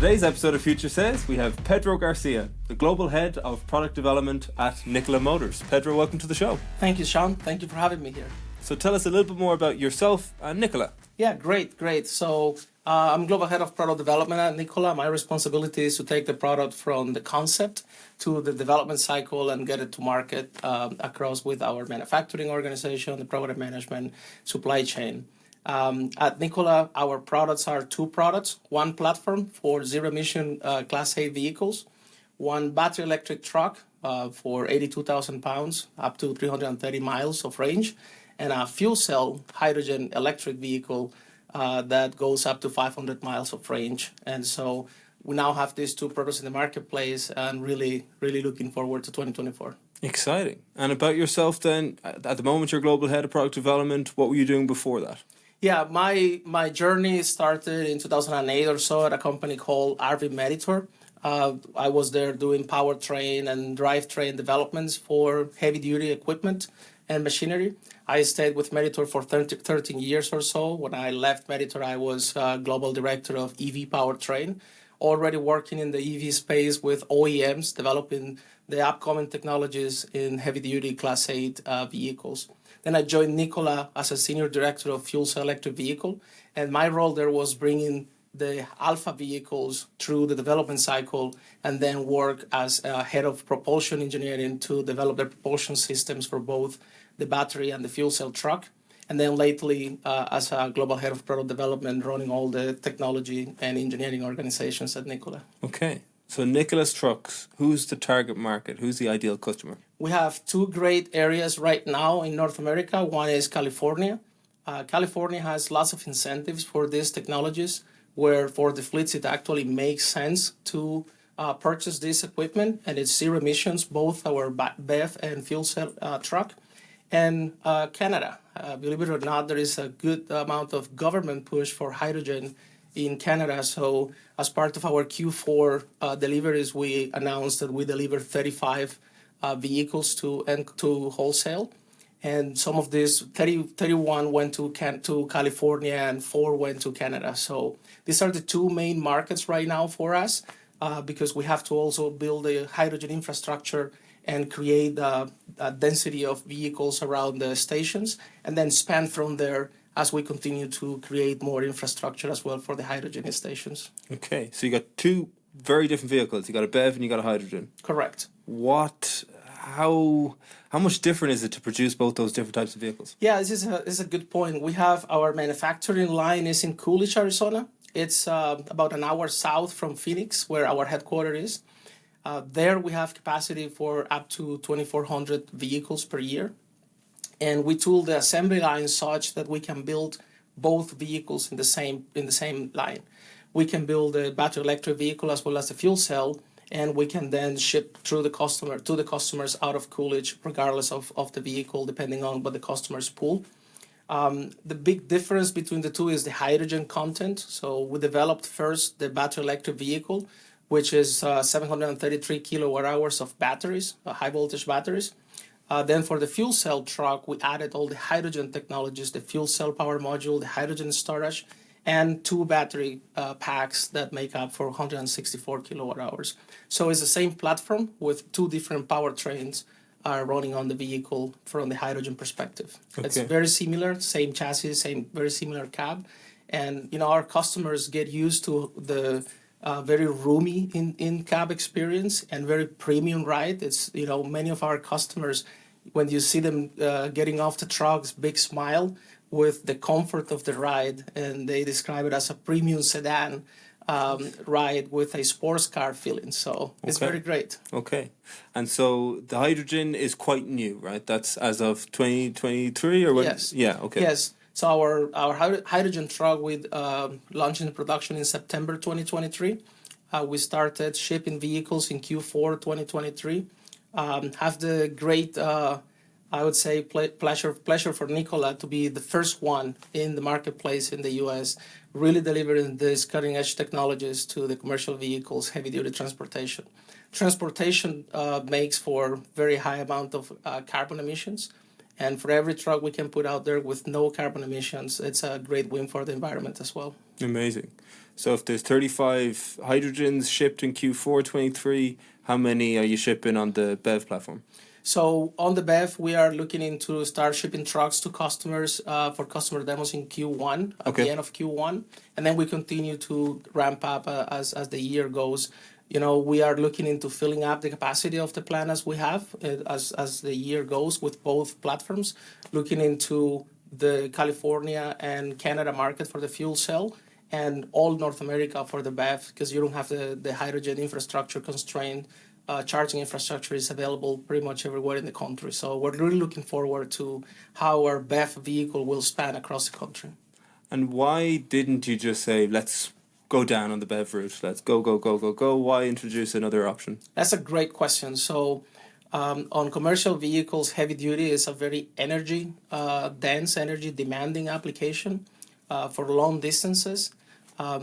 today's episode of Future Says, we have Pedro Garcia, the Global Head of Product Development at Nikola Motors. Pedro, welcome to the show. Thank you, Sean. Thank you for having me here. So tell us a little bit more about yourself and Nicola. Yeah, great. So I'm Global Head of Product Development at Nikola. My responsibility is to take the product from the concept to the development cycle and get it to market across with our manufacturing organization, the program management, supply chain. At Nikola, our products are two products, one platform for zero-emission Class A vehicles, one battery electric truck for 82,000 pounds, up to 330 miles of range, and a fuel cell hydrogen electric vehicle that goes up to 500 miles of range. And so we now have these two products in the marketplace and really looking forward to 2024. Exciting. And about yourself then, at the moment you're Global Head of Product Development, what were you doing before that? Yeah, my journey started in 2008 or so at a company called RV Meditor. I was there doing powertrain and drivetrain developments for heavy-duty equipment and machinery. I stayed with Meditor for 13 years or so. When I left Meditor, I was Global Director of EV Powertrain, already working in the EV space with OEMs, developing the upcoming technologies in heavy-duty Class 8 vehicles. Then I joined Nicola as a Senior Director of Fuel Cell Electric Vehicle, and my role there was bringing the alpha vehicles through the development cycle and then work as a head of propulsion engineering to develop the propulsion systems for both the battery and the fuel cell truck. And then lately, as a global head of product development, running all the technology and engineering organizations at Nikola. Okay. So Nicola's trucks, who's the target market? Who's the ideal customer? We have two great areas right now in North America. One is California. California has lots of incentives for these technologies, where for the fleets it actually makes sense to purchase this equipment, and it's zero emissions, both our BEV and fuel cell truck. And Canada, believe it or not, there is a good amount of government push for hydrogen in Canada. So as part of our Q4 deliveries, we announced that we delivered 35 vehicles to wholesale. And some of these, 31 went to California and 4 went to Canada. So these are the two main markets right now for us because we have to also build a hydrogen infrastructure and create a density of vehicles around the stations, and then expand from there as we continue to create more infrastructure as well for the hydrogen stations. Okay, so you got two very different vehicles. You got a BEV and you got a hydrogen. Correct. How much different is it to produce both those different types of vehicles? Yeah, this is a good point. We have our manufacturing line is in Coolidge, Arizona. It's about an hour south from Phoenix, where our headquarters is. There we have capacity for up to 2,400 vehicles per year. And we tool the assembly line such that we can build both vehicles in the same line. We can build a battery electric vehicle as well as the fuel cell, and we can then ship to the customers out of Coolidge, regardless of the vehicle, depending on what the customers pull. The big difference between the two is the hydrogen content. So we developed first the battery electric vehicle, which is 733 kilowatt hours of batteries, high voltage batteries. Then for the fuel cell truck, we added all the hydrogen technologies, the fuel cell power module, the hydrogen storage, and 2 battery packs that make up for 164 kilowatt hours. So it's the same platform with 2 different powertrains running on the vehicle from the hydrogen perspective. Okay. It's very similar, same chassis, very similar cab. And our customers get used to the very roomy in-cab experience and very premium ride. It's, many of our customers, when you see them getting off the trucks, big smile with the comfort of the ride, and they describe it as a premium sedan ride with a sports car feeling. So it's very great. Okay. And so the hydrogen is quite new, right? That's as of 2023 or what? Yes. Yeah, okay. Yes. So our hydrogen truck we launched in production in September 2023. We started shipping vehicles in Q4 2023. Have the great, I would say, pleasure for Nicola to be the first one in the marketplace in the U.S., really delivering these cutting-edge technologies to the commercial vehicles, heavy-duty transportation. Transportation makes for very high amount of carbon emissions. And for every truck we can put out there with no carbon emissions, it's a great win for the environment as well. Amazing. So if there's 35 hydrogens shipped in Q4 23, how many are you shipping on the BEV platform? So on the BEV, we are looking into start shipping trucks to customers for customer demos in Q1, at the end of Q1. And then we continue to ramp up as the year goes. You know, we are looking into filling up the capacity of the plant as we have as the year goes with both platforms, looking into the California and Canada market for the fuel cell and all North America for the BEV, because you don't have the hydrogen infrastructure constraint. Charging infrastructure is available pretty much everywhere in the country. So we're really looking forward to how our BEV vehicle will span across the country. And why didn't you just say, let's go down on the BEV route? Let's go, go, go, go, go. Why introduce another option? That's a great question. So on commercial vehicles, heavy duty is a very energy dense, energy demanding application. For long distances,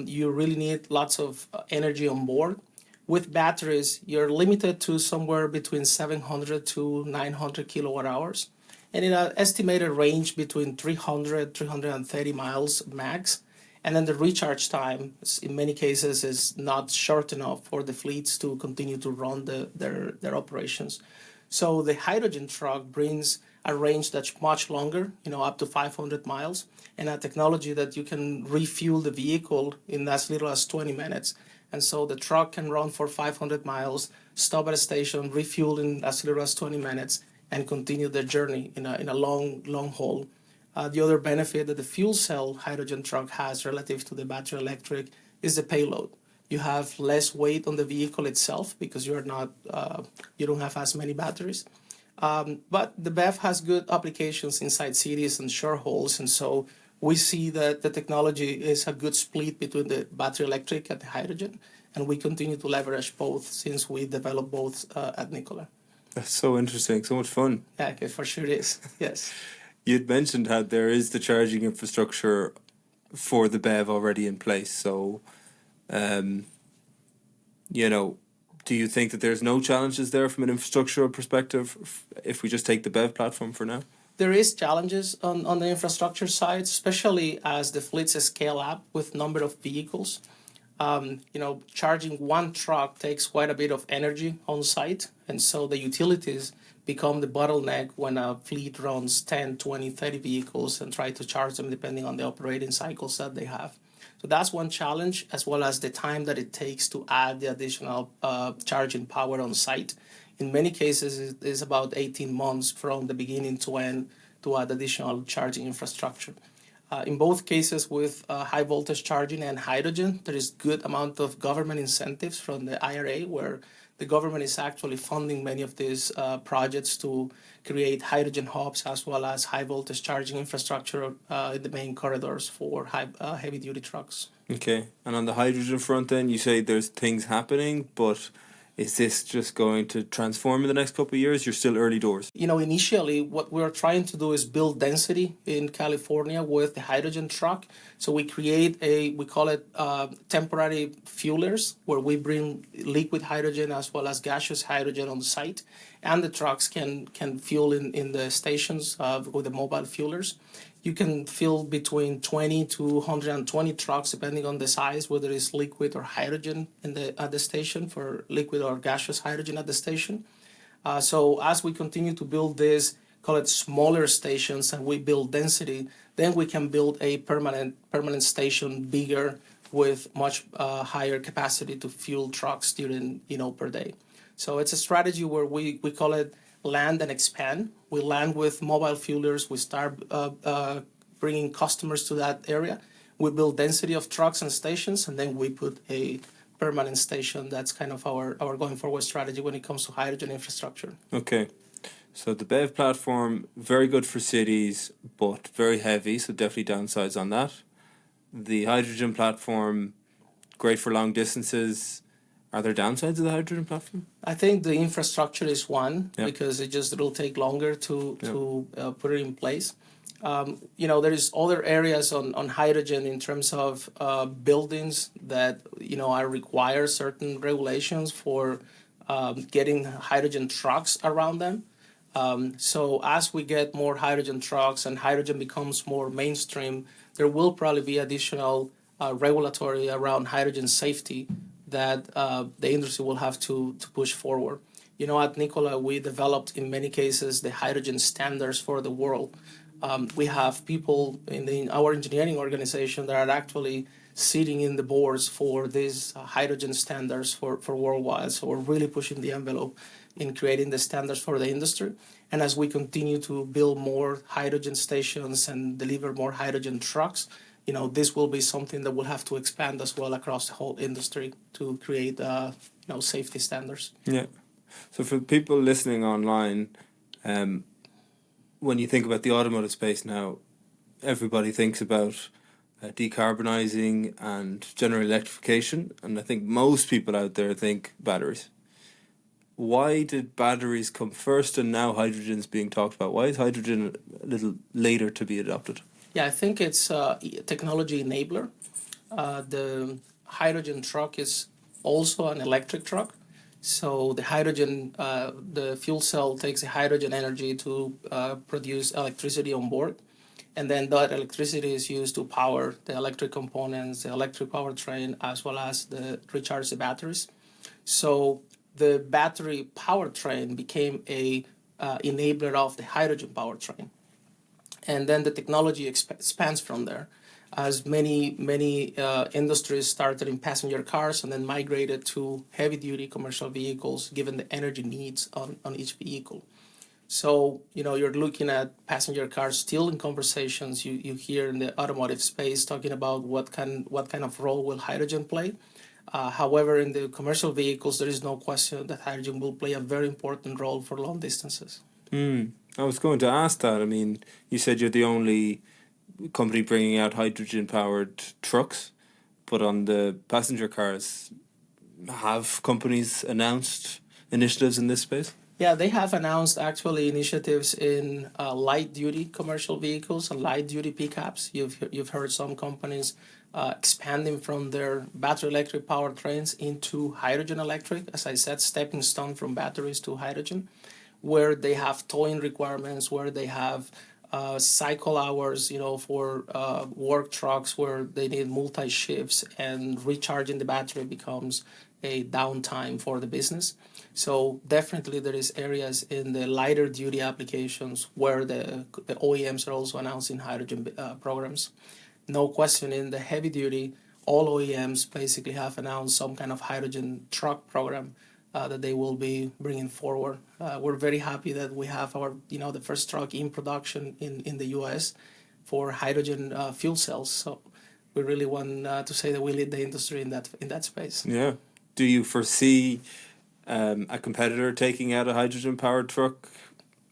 you really need lots of energy on board. With batteries, you're limited to somewhere between 700 to 900 kilowatt hours, and in an estimated range between 330 miles max. And then the recharge time, in many cases, is not short enough for the fleets to continue to run their operations. So the hydrogen truck brings a range that's much longer, up to 500 miles, and a technology that you can refuel the vehicle in as little as 20 minutes. And so the truck can run for 500 miles, stop at a station, refuel in as little as 20 minutes, and continue their journey in a long haul. The other benefit that the fuel cell hydrogen truck has relative to the battery electric is the payload. You have less weight on the vehicle itself because you don't have as many batteries. But the BEV has good applications inside cities and short hauls, and so we see that the technology is a good split between the battery electric and the hydrogen, and we continue to leverage both since we developed both at Nikola. That's so interesting, so much fun. Yeah, okay, for sure it is, yes. You'd mentioned how there is the charging infrastructure for the BEV already in place, so, do you think that there's no challenges there from an infrastructural perspective if we just take the BEV platform for now? There is challenges on the infrastructure side, especially as the fleets scale up with number of vehicles. Charging one truck takes quite a bit of energy on site, and so the utilities become the bottleneck when a fleet runs 10, 20, 30 vehicles and try to charge them depending on the operating cycles that they have. So that's one challenge, as well as the time that it takes to add the additional charging power on site. In many cases, it is about 18 months from the beginning to end to add additional charging infrastructure. In both cases with high voltage charging and hydrogen, there is good amount of government incentives from the IRA, where the government is actually funding many of these projects to create hydrogen hubs as well as high voltage charging infrastructure in the main corridors for heavy duty trucks. Okay, and on the hydrogen front then, you say there's things happening, but is this just going to transform in the next couple of years? You're still early doors. Initially, what we're trying to do is build density in California with the hydrogen truck. So we create we call it temporary fuelers, where we bring liquid hydrogen as well as gaseous hydrogen on the site. And the trucks can fuel in the stations with the mobile fuelers. You can fill between 20 to 120 trucks, depending on the size, whether it's liquid or hydrogen at the station, for liquid or gaseous hydrogen at the station. So as we continue to build this, call it smaller stations, and we build density, then we can build a permanent station bigger with much higher capacity to fuel trucks during per day. So it's a strategy where we call it land and expand. We land with mobile fuelers. We start bringing customers to that area. We build density of trucks and stations, and then we put a permanent station. That's kind of our going forward strategy when it comes to hydrogen infrastructure. Okay. So the BEV platform, very good for cities, but very heavy, so definitely downsides on that. The hydrogen platform, great for long distances. Are there downsides of the hydrogen platform? I think the infrastructure is one, because it'll take longer to put it in place. There is other areas on hydrogen in terms of buildings that require certain regulations for getting hydrogen trucks around them. So as we get more hydrogen trucks and hydrogen becomes more mainstream, there will probably be additional regulatory around hydrogen safety that the industry will have to push forward. You know, at Nikola, we developed in many cases the hydrogen standards for the world. We have people in our engineering organization that are actually sitting in the boards for these hydrogen standards for worldwide. So we're really pushing the envelope in creating the standards for the industry. And as we continue to build more hydrogen stations and deliver more hydrogen trucks, you know, this will be something that will have to expand as well across the whole industry to create, safety standards. Yeah. So for people listening online, when you think about the automotive space now, everybody thinks about decarbonising and general electrification, and I think most people out there think batteries. Why did batteries come first and now hydrogen's being talked about? Why is hydrogen a little later to be adopted? Yeah, I think it's a technology enabler. The hydrogen truck is also an electric truck. So the hydrogen, the fuel cell takes the hydrogen energy to produce electricity on board. And then that electricity is used to power the electric components, the electric powertrain, as well as the recharge the batteries. So the battery powertrain became a enabler of the hydrogen powertrain. And then the technology expands from there as many industries started in passenger cars and then migrated to heavy-duty commercial vehicles given the energy needs on each vehicle. So, you know, you're looking at passenger cars still in conversations. You hear in the automotive space talking about what kind of role will hydrogen play. However, in the commercial vehicles, there is no question that hydrogen will play a very important role for long distances. I was going to ask that. I mean, you said you're the only company bringing out hydrogen-powered trucks, but on the passenger cars, have companies announced initiatives in this space? Yeah, they have announced actually initiatives in light-duty commercial vehicles and light-duty pickups. You've heard some companies expanding from their battery electric powertrains into hydrogen electric, as I said, stepping stone from batteries to hydrogen, where they have towing requirements, where they have cycle hours, you know, for work trucks where they need multi-shifts and recharging the battery becomes a downtime for the business. So definitely there is areas in the lighter duty applications where the OEMs are also announcing hydrogen programs. No question in the heavy duty, all OEMs basically have announced some kind of hydrogen truck program that they will be bringing forward. We're very happy that we have the first truck in production in the U.S. for hydrogen fuel cells. So we really want to say that we lead the industry in that space. Yeah. Do you foresee a competitor taking out a hydrogen-powered truck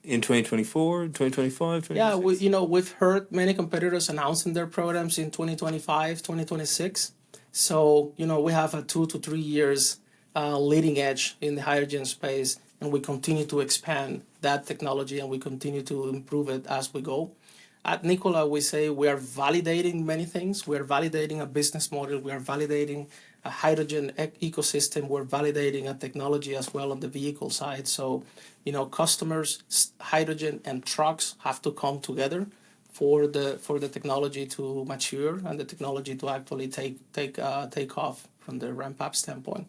in 2024, 2025, 2026? Yeah, we've heard many competitors announcing their programs in 2025, 2026. So, we have a 2 to 3 years leading edge in the hydrogen space, and we continue to expand that technology and we continue to improve it as we go. At Nicola, we say we are validating many things. We are validating a business model. We are validating a hydrogen ecosystem. We're validating a technology as well on the vehicle side. So, customers, hydrogen and trucks have to come together for the technology to mature and the technology to actually take off from the ramp up standpoint.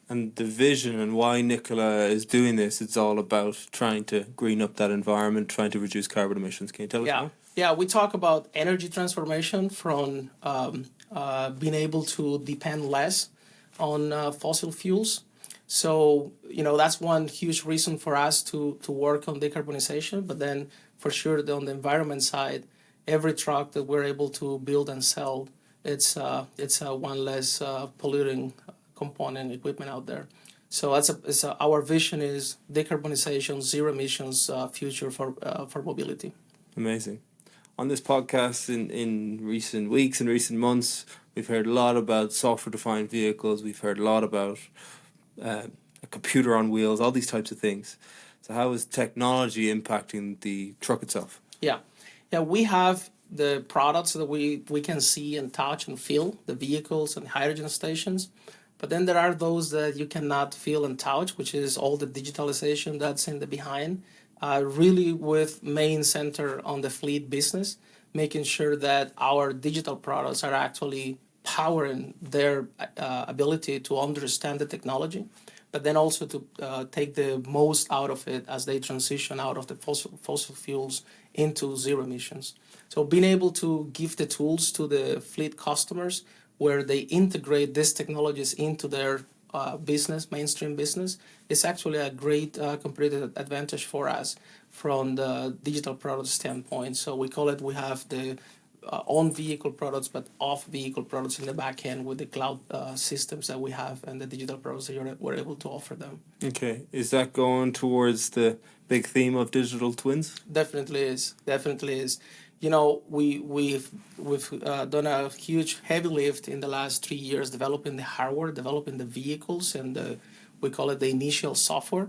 And the vision and why Nicola is doing this, it's all about trying to green up that environment, trying to reduce carbon emissions. Can you tell us more? Yeah, we talk about energy transformation from being able to depend less on fossil fuels. So, that's one huge reason for us to work on decarbonization. But then, for sure, on the environment side, every truck that we're able to build and sell, it's one less polluting component equipment out there. So our vision is decarbonization, zero emissions future for mobility. Amazing. On this podcast in recent weeks and recent months, we've heard a lot about software-defined vehicles. We've heard a lot about a computer on wheels, all these types of things. So how is technology impacting the truck itself? Yeah, we have the products that we can see and touch and feel, the vehicles and hydrogen stations. But then there are those that you cannot feel and touch, which is all the digitalization that's in the behind. really with main center on the fleet business, making sure that our digital products are actually powering their ability to understand the technology, but then also to take the most out of it as they transition out of the fossil fuels into zero emissions. So being able to give the tools to the fleet customers where they integrate these technologies into their business, mainstream business, is actually a great competitive advantage for us from the digital product standpoint. So we call it, we have the on-vehicle products, but off-vehicle products in the back end with the cloud systems that we have and the digital products that we're able to offer them. Okay. Is that going towards the big theme of digital twins? Definitely is. Definitely is. You know, we've done a huge heavy lift in the last 3 years developing the hardware, developing the vehicles, and we call it the initial software.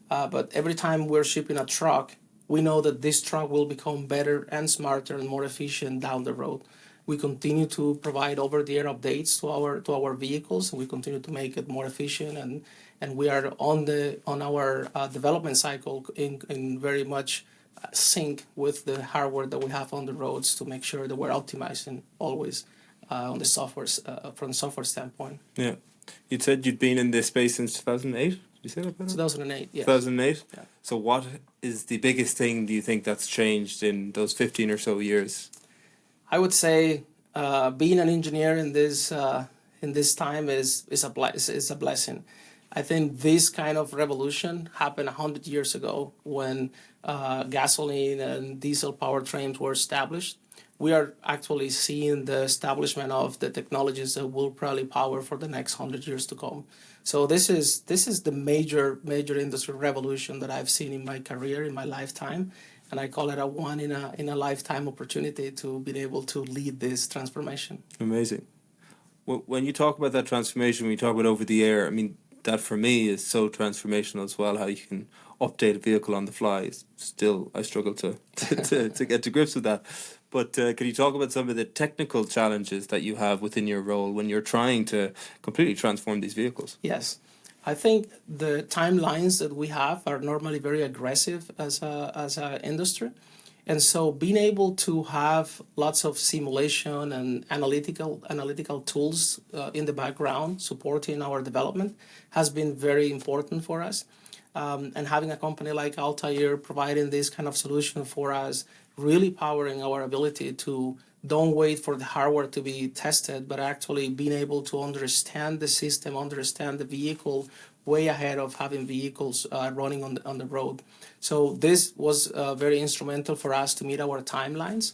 But every time we're shipping a truck, we know that this truck will become better and smarter and more efficient down the road. We continue to provide over-the-air updates to our vehicles, and we continue to make it more efficient. And we are on our development cycle in very much sync with the hardware that we have on the roads to make sure that we're optimizing always on the software from the software standpoint. Yeah. You said you'd been in this space since 2008. Did you say that, Pedro? 2008, yes. 2008? Yeah. So what is the biggest thing, do you think, that's changed in those 15 or so years? I would say being an engineer in this time is a blessing. I think this kind of revolution happened 100 years ago when gasoline and diesel powertrains were established. We are actually seeing the establishment of the technologies that will probably power for the next 100 years to come. So this is the major industry revolution that I've seen in my career, in my lifetime, and I call it a one in a lifetime opportunity to be able to lead this transformation. Amazing. When you talk about that transformation, when you talk about over the air, I mean, that for me is so transformational as well, how you can update a vehicle on the fly. Still, I struggle to get to grips with that. But can you talk about some of the technical challenges that you have within your role when you're trying to completely transform these vehicles? Yes. I think the timelines that we have are normally very aggressive as a industry. And so being able to have lots of simulation and analytical tools in the background supporting our development has been very important for us. And having a company like Altair providing this kind of solution for us, really powering our ability to don't wait for the hardware to be tested, but actually being able to understand the system, understand the vehicle way ahead of having vehicles running on the road. So this was very instrumental for us to meet our timelines.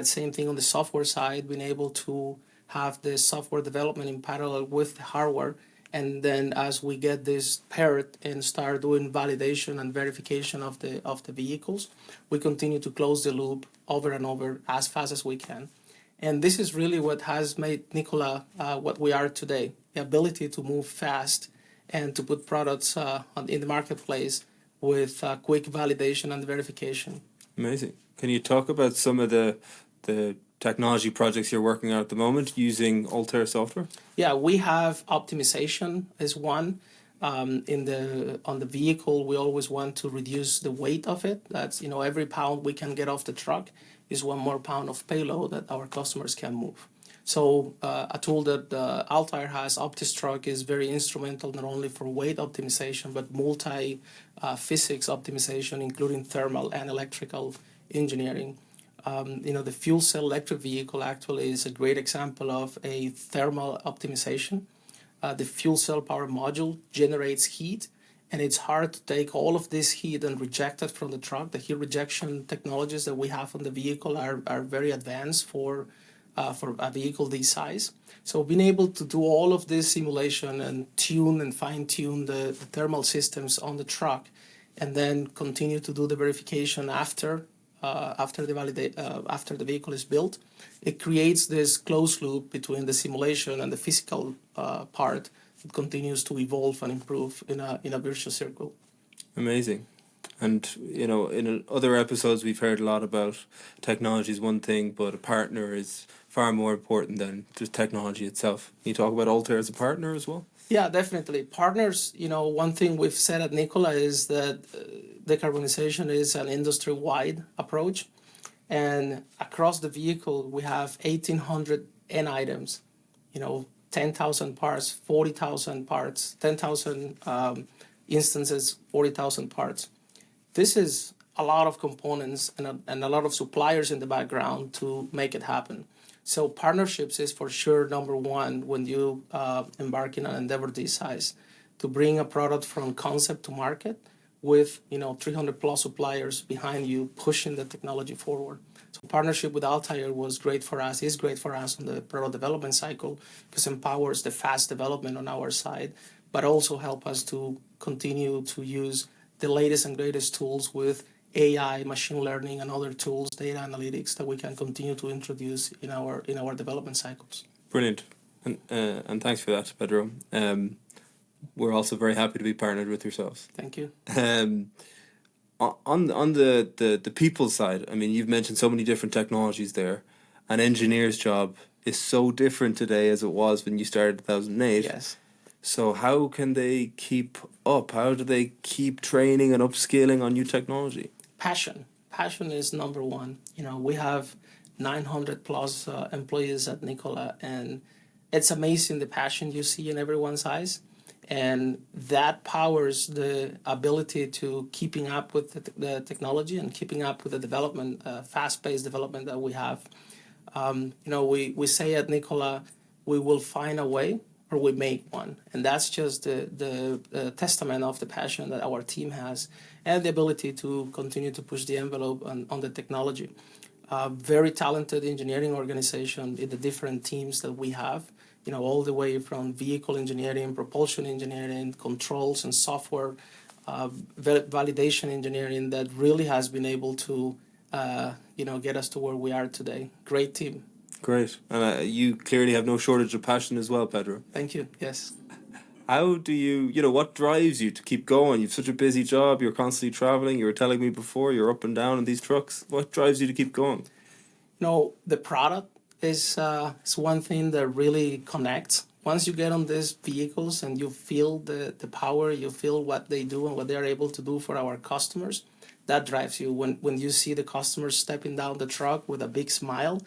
Same thing on the software side, being able to have the software development in parallel with the hardware. And then as we get this paired and start doing validation and verification of the vehicles, we continue to close the loop over and over as fast as we can. And this is really what has made Nicola what we are today, the ability to move fast and to put products in the marketplace with quick validation and verification. Amazing. Can you talk about some of the technology projects you're working on at the moment using Altair software? Yeah, we have optimization as one. On the vehicle, we always want to reduce the weight of it. That's, every pound we can get off the truck is one more pound of payload that our customers can move. So a tool that Altair has, OptiStruck, is very instrumental not only for weight optimization, but multi-physics optimization, including thermal and electrical engineering. The fuel cell electric vehicle actually is a great example of a thermal optimization. The fuel cell power module generates heat, and it's hard to take all of this heat and reject it from the truck. The heat rejection technologies that we have on the vehicle are very advanced for a vehicle this size. So being able to do all of this simulation and tune and fine-tune the thermal systems on the truck, and then continue to do the verification after the vehicle is built, it creates this closed loop between the simulation and the physical part that continues to evolve and improve in a virtuous circle. Amazing. And, in other episodes, we've heard a lot about technology is one thing, but a partner is far more important than just technology itself. Can you talk about Altair as a partner as well? Yeah, definitely. Partners, one thing we've said at Nicola is that decarbonization is an industry-wide approach. And across the vehicle, we have 1,800 N items, 10,000 parts, 40,000 parts, 10,000 instances, 40,000 parts. This is a lot of components and a lot of suppliers in the background to make it happen. So partnerships is for sure number one when you embark in an endeavor this size, to bring a product from concept to market with 300 plus suppliers behind you pushing the technology forward. So partnership with Altair was great for us, is great for us on the product development cycle because it empowers the fast development on our side, but also help us to continue to use the latest and greatest tools with AI, machine learning, and other tools, data analytics that we can continue to introduce in our development cycles. Brilliant, and thanks for that, Pedro. We're also very happy to be partnered with yourselves. Thank you. On the people side, I mean, you've mentioned so many different technologies there. An engineer's job is so different today as it was when you started in 2008. Yes. So how can they keep up? How do they keep training and upskilling on new technology? Passion is number one. We have 900 plus employees at Nicola, and it's amazing the passion you see in everyone's eyes, and that powers the ability to keeping up with the technology and keeping up with the development, fast-paced development that we have. We say at Nicola, we will find a way or we make one, and that's just the testament of the passion that our team has and the ability to continue to push the envelope on the technology. Very talented engineering organization in the different teams that we have, all the way from vehicle engineering, propulsion engineering, controls and software, validation engineering that really has been able to, get us to where we are today. Great team. Great. And you clearly have no shortage of passion as well, Pedro. Thank you. Yes. How do you, what drives you to keep going? You've such a busy job. You're constantly traveling. You were telling me before you're up and down in these trucks. What drives you to keep going? The product is one thing that really connects. Once you get on these vehicles and you feel the power, you feel what they do and what they're able to do for our customers, that drives you. When you see the customers stepping down the truck with a big smile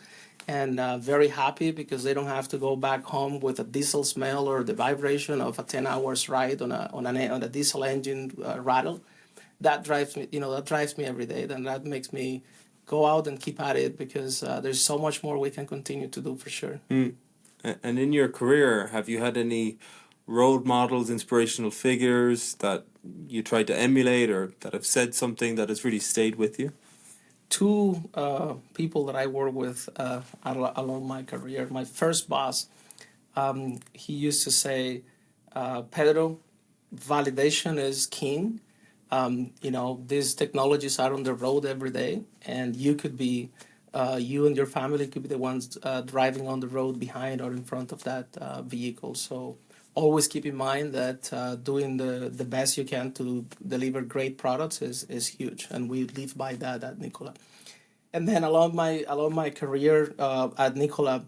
and very happy because they don't have to go back home with a diesel smell or the vibration of a 10 hours ride on a diesel engine rattle, that drives me. That drives me every day. And that makes me go out and keep at it because there's so much more we can continue to do for sure. And in your career, have you had any role models, inspirational figures that you tried to emulate or that have said something that has really stayed with you? Two people that I work with along my career. My first boss, he used to say, Pedro, validation is king. These technologies are on the road every day, and you could be, you and your family could be the ones driving on the road behind or in front of that vehicle. So always keep in mind that doing the best you can to deliver great products is huge, and we live by that at Nicola. And then along my career at Nicola,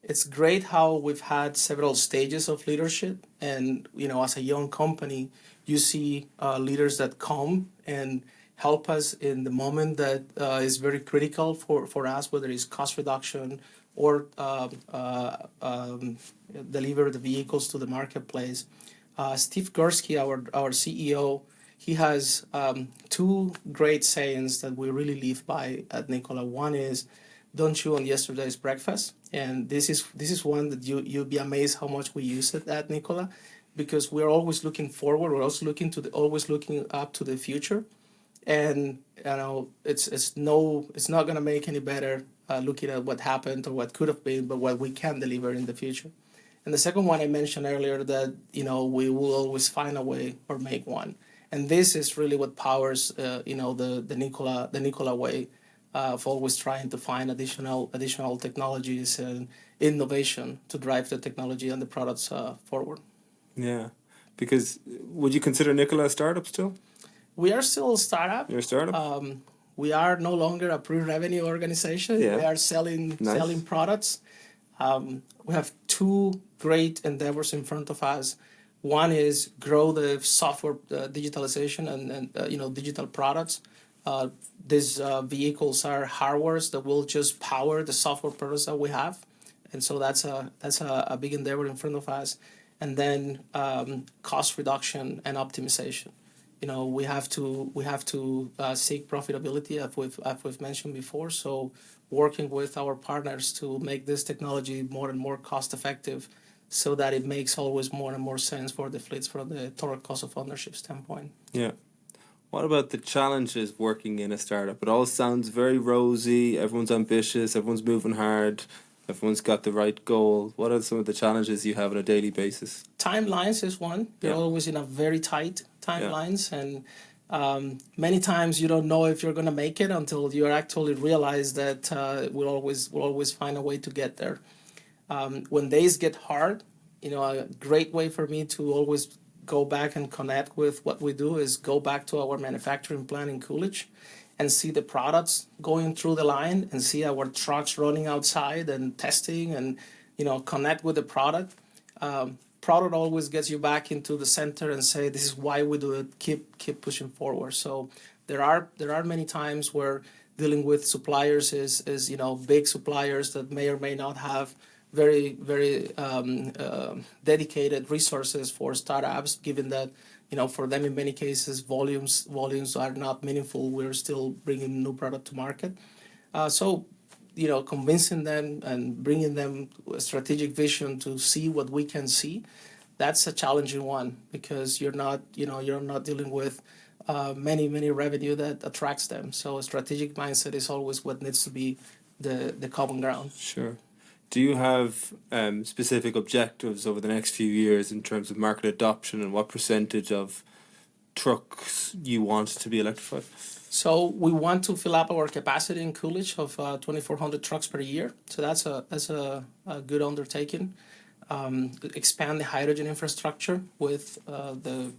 it's great how we've had several stages of leadership, and as a young company, you see leaders that come and help us in the moment that is very critical for us, whether it's cost reduction or deliver the vehicles to the marketplace. Steve Gursky, our CEO, he has two great sayings that we really live by at Nicola. One is, "Don't chew on yesterday's breakfast," and this is one that you'll be amazed how much we use it at Nicola, because we're always looking forward. We're also always looking up to the future, and it's not going to make any better looking at what happened or what could have been, but what we can deliver in the future. And the second one I mentioned earlier, that we will always find a way or make one, and this is really what powers the Nicola way of always trying to find additional technologies and innovation to drive the technology and the products forward. Yeah, because would you consider Nicola a startup still? We are still a startup. You're a startup? We are no longer a pre-revenue organization. Yeah. We are selling products. We have two great endeavors in front of us. One is grow the software digitalization and digital products. These vehicles are hardwares that will just power the software products that we have, and so that's a big endeavor in front of us. And then cost reduction and optimization. We have to seek profitability, as we've mentioned before. So working with our partners to make this technology more and more cost effective, so that it makes always more and more sense for the fleets from the total cost of ownership standpoint. Yeah. What about the challenges working in a startup? It all sounds very rosy, everyone's ambitious, everyone's moving hard, everyone's got the right goal. What are some of the challenges you have on a daily basis? Timelines is one. You're always in a very tight timelines, and many times you don't know if you're going to make it until you actually realize that we'll always find a way to get there. When days get hard, a great way for me to always go back and connect with what we do is go back to our manufacturing plant in Coolidge and see the products going through the line and see our trucks running outside and testing and, connect with the product. Product always gets you back into the center and say, this is why we do it, keep pushing forward. So there are many times where dealing with suppliers is big suppliers that may or may not have very, very dedicated resources for startups, given that, for them in many cases, volumes are not meaningful. We're still bringing new product to market. So, convincing them and bringing them a strategic vision to see what we can see, that's a challenging one, because you're not dealing with many revenue that attracts them. So a strategic mindset is always what needs to be the common ground. Sure. Do you have specific objectives over the next few years in terms of market adoption and what percentage of trucks you want to be electrified? So we want to fill up our capacity in Coolidge of 2,400 trucks per year. So that's a good undertaking. Expand the hydrogen infrastructure with the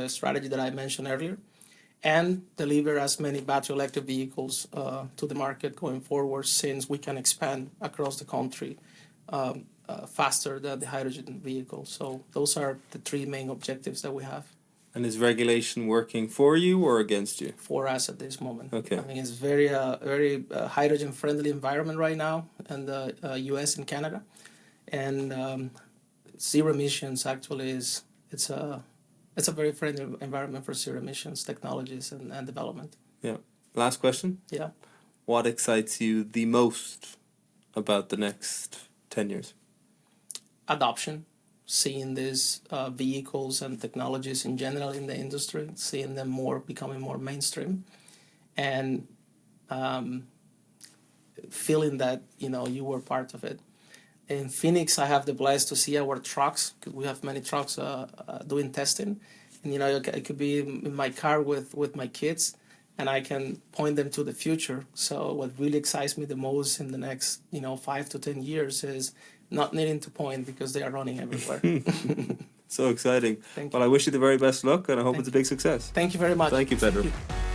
strategy that I mentioned earlier, and deliver as many battery electric vehicles to the market going forward, since we can expand across the country faster than the hydrogen vehicles. So those are the three main objectives that we have. And is regulation working for you or against you? For us at this moment. Okay. I mean, it's very hydrogen-friendly environment right now in the U.S. and Canada, and zero emissions actually it's a very friendly environment for zero emissions technologies and development. Yeah. Last question. Yeah. What excites you the most about the next 10 years? Adoption. Seeing these vehicles and technologies in general in the industry, seeing them becoming more mainstream, and feeling that you were part of it. In Phoenix, I have the blessed to see our trucks. We have many trucks doing testing, and I could be in my car with my kids, and I can point them to the future. So what really excites me the most in the next 5 to 10 years is not needing to point, because they are running everywhere. So exciting. Thank Well, I wish you the very best luck, and I hope it's a big success. Thank you very much. Thank you, Pedro. Thank you.